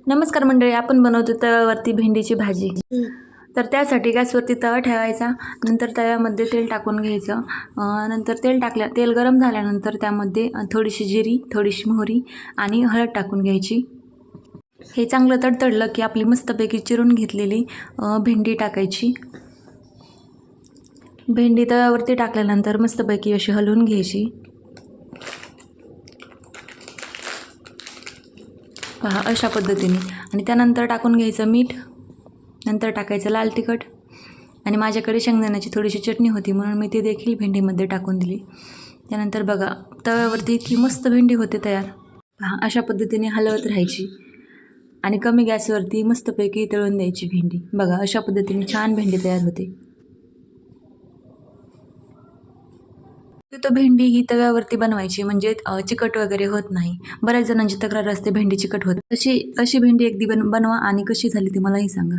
नमस्कार मंडळी, आपण बनवतो तव्यावरती भेंडीची भाजी. तर त्यासाठी गॅसवरती तवा ठेवायचा. नंतर तव्यामध्ये तेल टाकून घ्यायचं. नंतर तेल गरम झाल्यानंतर त्यामध्ये थोडीशी जिरी, थोडीशी मोहरी आणि हळद टाकून घ्यायची. हे चांगलं तडतडलं की आपली मस्तपैकी चिरून घेतलेली भेंडी टाकायची. भेंडी तव्यावरती टाकल्यानंतर मस्तपैकी अशी हलवून घ्यायची. पहा अशा पद्धतीने. आणि त्यानंतर टाकून घ्यायचं मीठ, नंतर टाकायचं लाल तिखट आणि माझ्याकडे शेंगदाण्याची थोडीशी चटणी होती म्हणून मी ती देखील भेंडीमध्ये टाकून दिली. त्यानंतर बघा तव्यावरती इतकी मस्त भेंडी होते तयार. पहा अशा पद्धतीने हलवत राहायची आणि कमी गॅसवरती मस्तपैकी तळून द्यायची भेंडी. बघा अशा पद्धतीने छान भेंडी तयार होते. तो भेंडी ही तव्यावरती बनवायची म्हणजे चिकट वगैरे होत नाही. बऱ्याच जणांची तक्रार असते भेंडी चिकट होते. अशी भेंडी एकदी बनवा आणि कशी झाली ती मलाही सांगा.